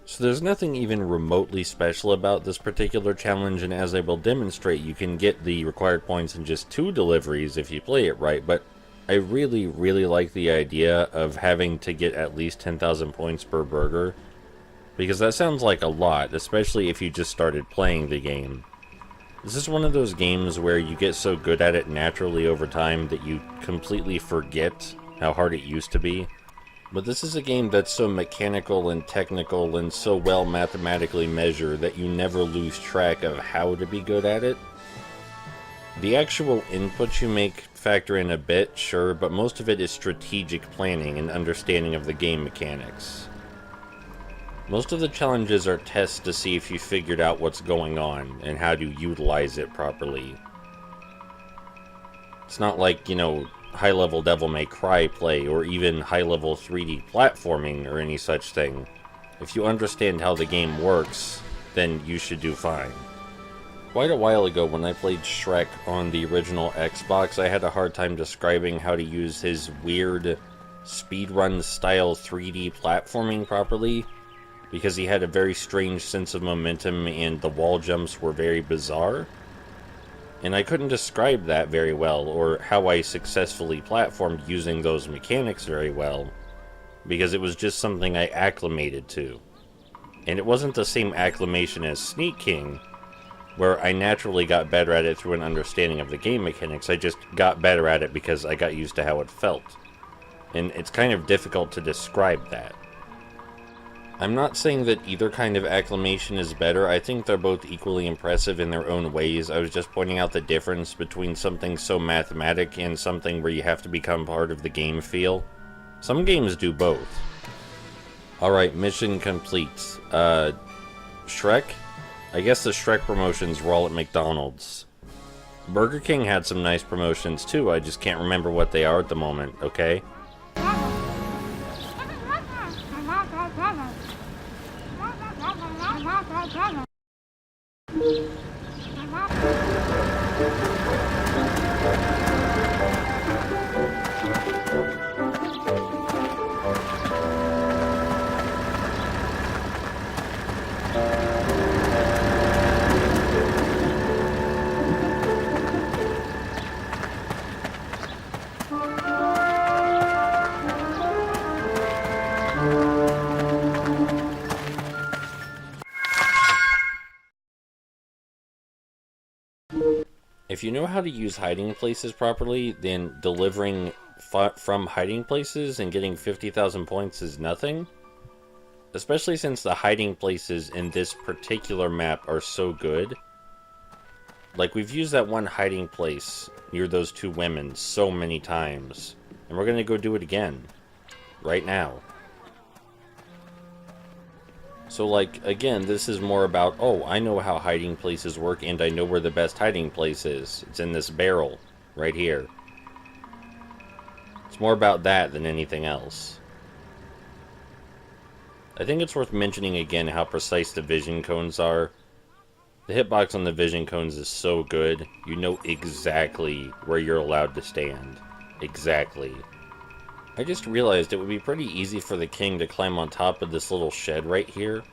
So there's nothing even remotely special about this particular challenge, and as I will demonstrate, you can get the required points in just 2 deliveries if you play it right, but I really, really like the idea of having to get at least 10,000 points per burger, because that sounds like a lot, especially if you just started playing the game. This is one of those games where you get so good at it naturally over time that you completely forget how hard it used to be. But this is a game that's so mechanical and technical and so well mathematically measured that you never lose track of how to be good at it. The actual inputs you make factor in a bit, sure, but most of it is strategic planning and understanding of the game mechanics. Most of the challenges are tests to see if you figured out what's going on and how to utilize it properly. It's not like, you know, high-level Devil May Cry play, or even high-level 3D platforming, or any such thing. If you understand how the game works, then you should do fine. Quite a while ago, when I played Shrek on the original Xbox, I had a hard time describing how to use his weird speedrun-style 3D platforming properly, because he had a very strange sense of momentum and the wall jumps were very bizarre. And I couldn't describe that very well, or how I successfully platformed using those mechanics very well, because it was just something I acclimated to. And it wasn't the same acclimation as Sneak King, where I naturally got better at it through an understanding of the game mechanics. I just got better at it because I got used to how it felt. And it's kind of difficult to describe that. I'm not saying that either kind of acclimation is better. I think they're both equally impressive in their own ways. I was just pointing out the difference between something so mathematic and something where you have to become part of the game feel. Some games do both. Alright, mission complete. Shrek? I guess the Shrek promotions were all at McDonald's. Burger King had some nice promotions too, I just can't remember what they are at the moment, okay? If you know how to use hiding places properly, then delivering from hiding places and getting 50,000 points is nothing. Especially since the hiding places in this particular map are so good. Like, we've used that one hiding place near those 2 women so many times. And we're gonna go do it again. Right now. So, like, again, this is more about, oh, I know how hiding places work, and I know where the best hiding place is. It's in this barrel, right here. It's more about that than anything else. I think it's worth mentioning again how precise the vision cones are. The hitbox on the vision cones is so good, you know exactly where you're allowed to stand. Exactly. I just realized it would be pretty easy for the king to climb on top of this little shed right here.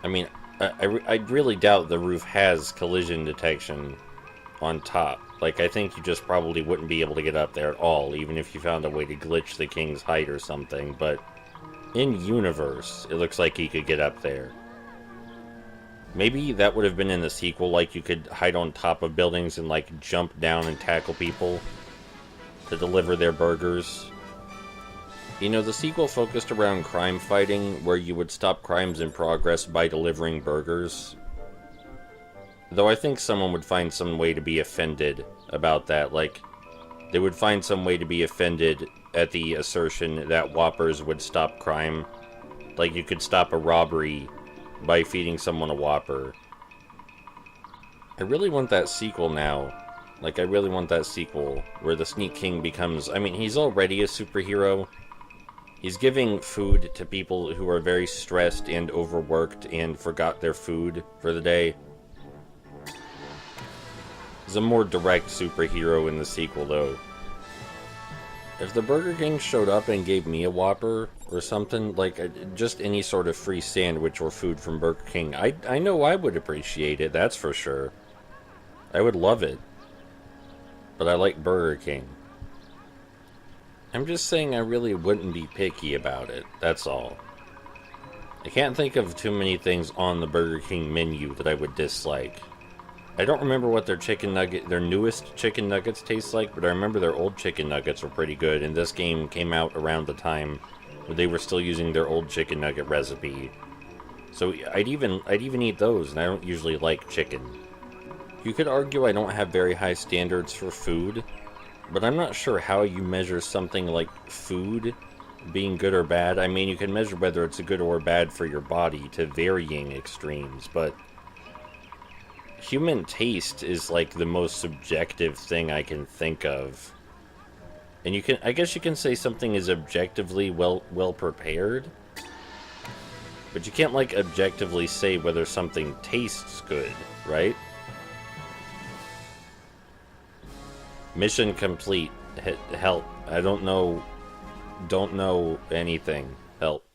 I mean, I really doubt the roof has collision detection on top. Like, I think you just probably wouldn't be able to get up there at all, even if you found a way to glitch the king's height or something, but in universe, it looks like he could get up there. Maybe that would have been in the sequel, like you could hide on top of buildings and, like, jump down and tackle people to deliver their burgers. You know, the sequel focused around crime fighting, where you would stop crimes in progress by delivering burgers. Though I think someone would find some way to be offended about that. Like, they would find some way to be offended at the assertion that Whoppers would stop crime. Like, you could stop a robbery by feeding someone a Whopper. I really want that sequel now. Like, I really want that sequel where the Sneak King becomes... I mean, he's already a superhero. He's giving food to people who are very stressed and overworked and forgot their food for the day. He's a more direct superhero in the sequel, though. If the Burger King showed up and gave me a Whopper, or something. Like, just any sort of free sandwich or food from Burger King. I know I would appreciate it, that's for sure. I would love it. But I like Burger King. I'm just saying I really wouldn't be picky about it, that's all. I can't think of too many things on the Burger King menu that I would dislike. I don't remember what their newest chicken nuggets taste like, but I remember their old chicken nuggets were pretty good, and this game came out around the time where they were still using their old chicken nugget recipe. So I'd even eat those, and I don't usually like chicken. You could argue I don't have very high standards for food, but I'm not sure how you measure something like food being good or bad. I mean, you can measure whether it's good or bad for your body to varying extremes, but human taste is like the most subjective thing I can think of. And I guess you can say something is objectively well prepared, but you can't like objectively say whether something tastes good, right? Mission complete. Help. I don't know anything. Help.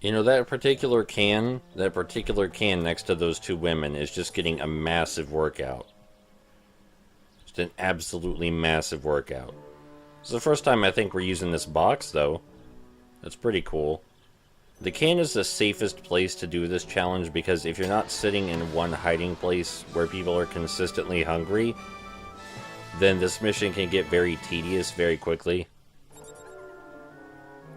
You know, that particular can next to those two women is just getting a massive workout. Just an absolutely massive workout. It's the first time I think we're using this box, though. That's pretty cool. The can is the safest place to do this challenge because if you're not sitting in one hiding place where people are consistently hungry, then this mission can get very tedious very quickly.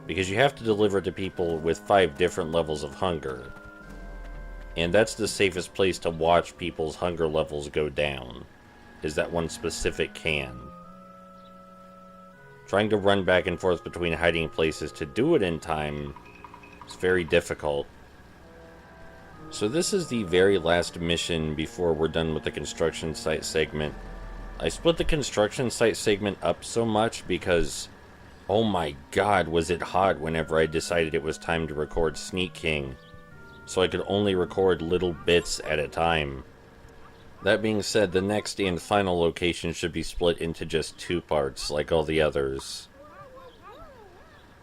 Because you have to deliver to people with 5 different levels of hunger. And that's the safest place to watch people's hunger levels go down, is that one specific can. Trying to run back and forth between hiding places to do it in time is very difficult. So this is the very last mission before we're done with the construction site segment. I split the construction site segment up so much because, oh my god, was it hot whenever I decided it was time to record Sneak King. So I could only record little bits at a time. That being said, the next and final location should be split into just 2 parts, like all the others.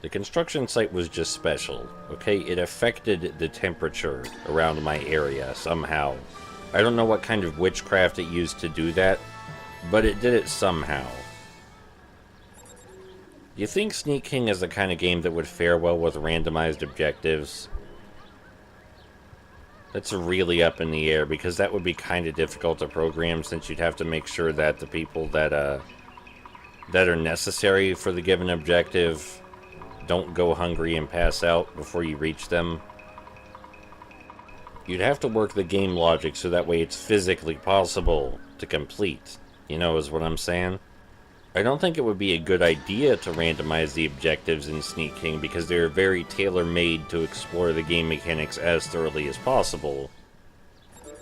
The construction site was just special, okay? It affected the temperature around my area somehow. I don't know what kind of witchcraft it used to do that, but it did it somehow. Do you think Sneak King is the kind of game that would fare well with randomized objectives? That's really up in the air, because that would be kind of difficult to program, since you'd have to make sure that the people that are necessary for the given objective don't go hungry and pass out before you reach them. You'd have to work the game logic so that way it's physically possible to complete. You know, is what I'm saying? I don't think it would be a good idea to randomize the objectives in Sneak King because they're very tailor-made to explore the game mechanics as thoroughly as possible.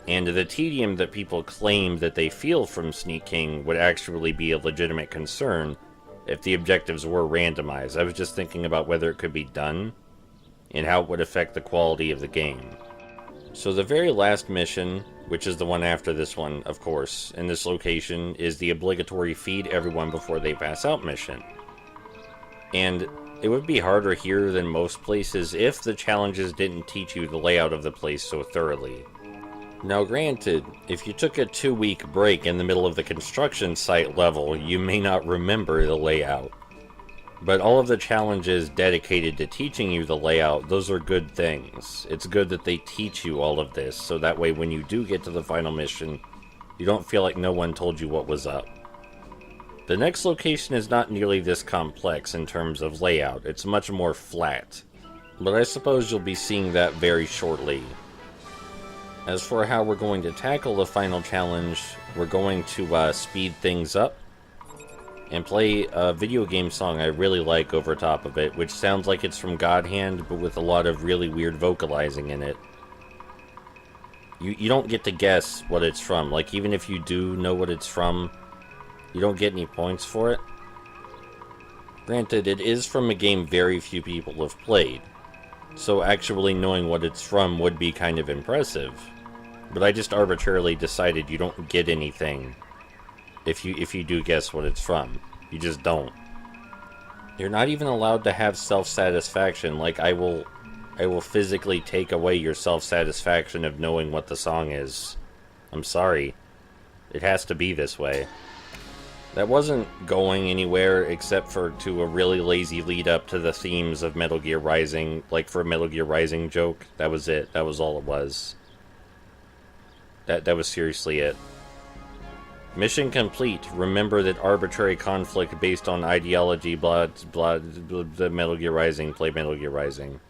And the tedium that people claim that they feel from Sneak King would actually be a legitimate concern if the objectives were randomized. I was just thinking about whether it could be done and how it would affect the quality of the game. So the very last mission, which is the one after this one, of course, in this location, is the obligatory feed everyone before they pass out mission. And it would be harder here than most places if the challenges didn't teach you the layout of the place so thoroughly. Now granted, if you took a 2-week break in the middle of the construction site level, you may not remember the layout. But all of the challenges dedicated to teaching you the layout, those are good things. It's good that they teach you all of this, so that way when you do get to the final mission, you don't feel like no one told you what was up. The next location is not nearly this complex in terms of layout. It's much more flat. But I suppose you'll be seeing that very shortly. As for how we're going to tackle the final challenge, we're going to speed things up and play a video game song I really like over top of it, which sounds like it's from God Hand, but with a lot of really weird vocalizing in it. You don't get to guess what it's from. Like, even if you do know what it's from, you don't get any points for it. Granted, it is from a game very few people have played, so actually knowing what it's from would be kind of impressive. But I just arbitrarily decided you don't get anything if you do guess what it's from. You just don't. You're not even allowed to have self-satisfaction. Like, I will physically take away your self-satisfaction of knowing what the song is. I'm sorry. It has to be this way. That wasn't going anywhere except for to a really lazy lead up to the themes of Metal Gear Rising, like for a Metal Gear Rising joke. That was it. That was all it was. That was seriously it. Mission complete. Remember that arbitrary conflict based on ideology, blah, blah, blah, Metal Gear Rising. Play Metal Gear Rising.